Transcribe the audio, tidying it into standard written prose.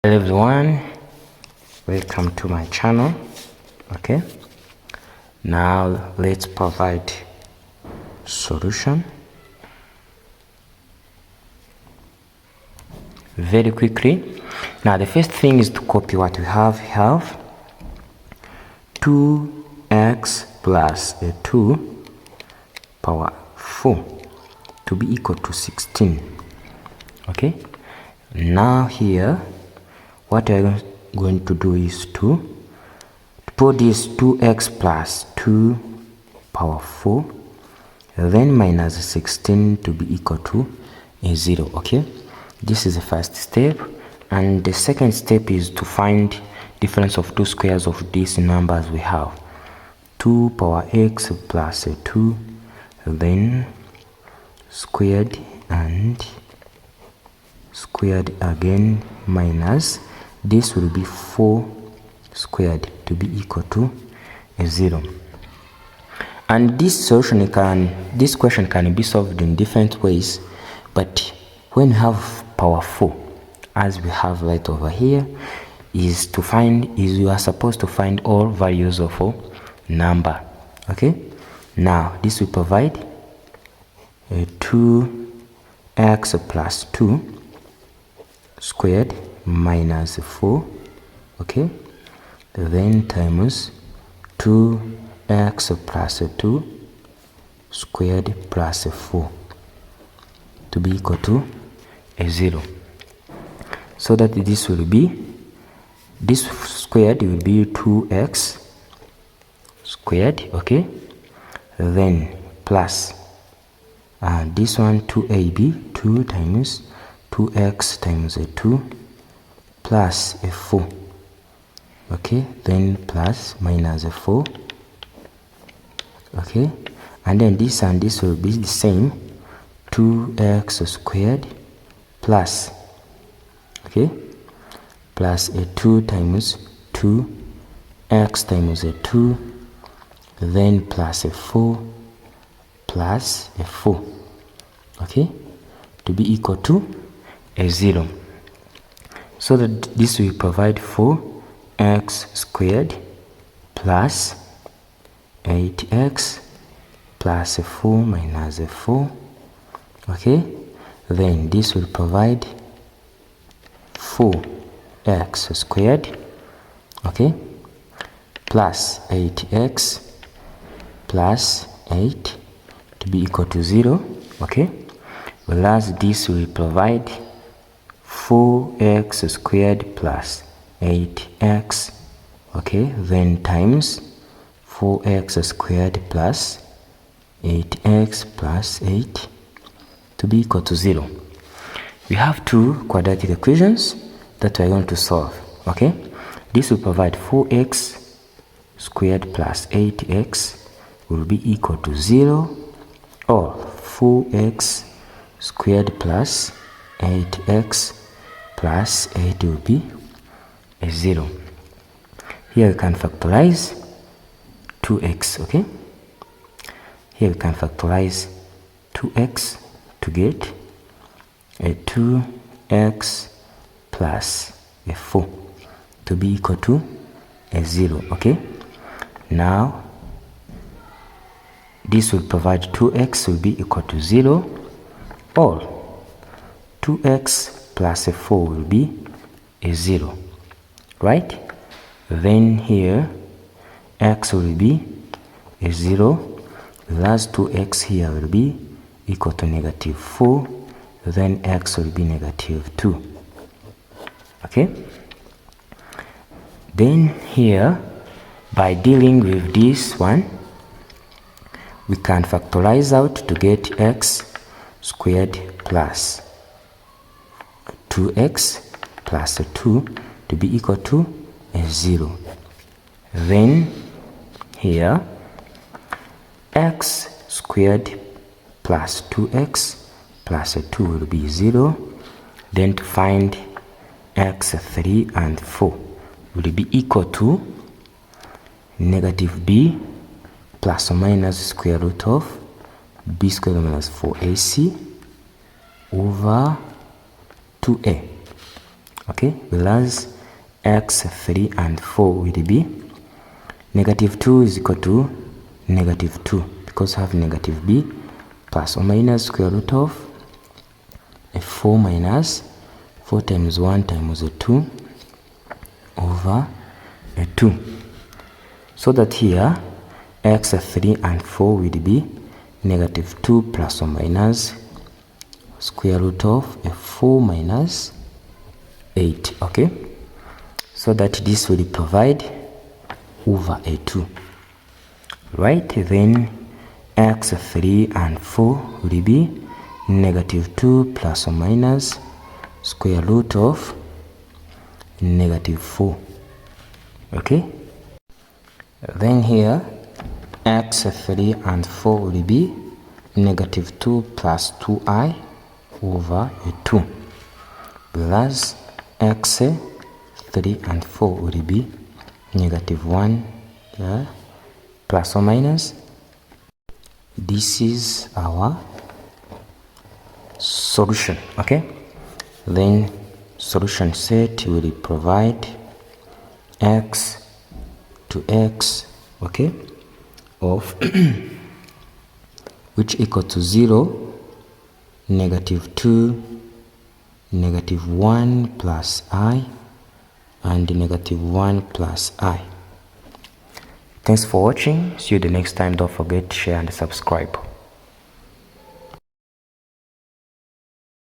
Hello everyone, welcome to my channel. Okay, now let's provide solution very quickly. Now the first thing is to copy what we have. We have 2x plus 2 power 4 to be equal to 16. Okay, now here what I'm going to do is to put this 2x plus 2 power 4 then minus 16 to be equal to 0. Okay, this is the first step, and the second step is to find difference of two squares of these numbers we have. 2 power x plus 2 then squared and squared again minus this will be 4 squared to be equal to 0. And this question can be solved in different ways, but when you have power 4 as we have right over here, you are supposed to find all values of a number. Okay, now this will provide 2x plus 2 squared minus 4, okay, then times 2x plus 2 squared plus 4 to be equal to 0. So that this squared will be 2x squared, okay, then plus this one 2ab, 2 times 2x times 2 plus 4, okay, then plus minus 4, okay, and then this and this will be the same, 2x squared plus, okay, plus 2 times 2x times 2 then plus 4 plus 4, okay, to be equal to 0. So that this will provide 4x squared plus 8x plus 4 minus 4, okay, then this will provide 4x squared, okay, plus 8x plus 8 to be equal to 0, okay, whereas this will provide 4x squared plus 8x, okay, then times 4x squared plus 8x plus 8 to be equal to 0. We have two quadratic equations that we are going to solve. Okay, this will provide 4x squared plus 8x will be equal to 0, or 4x squared plus 8x plus 8 will be 0. Here we can factorize 2x, okay? Here we can factorize 2x to get a 2x plus a 4 to be equal to 0, okay? Now this will provide 2x will be equal to 0, or 2x plus 4 will be 0, right? Then here x will be 0, last 2x here will be equal to negative 4, then x will be negative 2, okay? Then here, by dealing with this one, we can factorize out to get x squared plus 2x plus 2 to be equal to 0. Then here x squared plus 2x plus 2 will be 0. Then to find x 3 and 4 will be equal to negative b plus or minus square root of b squared minus 4ac over 2a. okay, whereas x3 and 4 will be negative 2 is equal to negative 2 because I have negative b plus or minus square root of a 4 minus 4 times 1 times a 2 over a 2. So that here x3 and 4 will be negative 2 plus or minus square root of a 4 minus 8, okay? So that this will provide over a 2. Right, then x3 and 4 will be negative 2 plus or minus square root of negative 4, okay? Then here x3 and 4 will be negative 2 plus 2i over a 2, plus x3 and 4 will be negative 1 plus or minus. This is our solution, okay? Then solution set will provide x to x, okay, of which equal to 0, negative 2, negative 1 plus I, and negative 1 plus I. Thanks for watching. See you the next time. Don't forget to share and subscribe.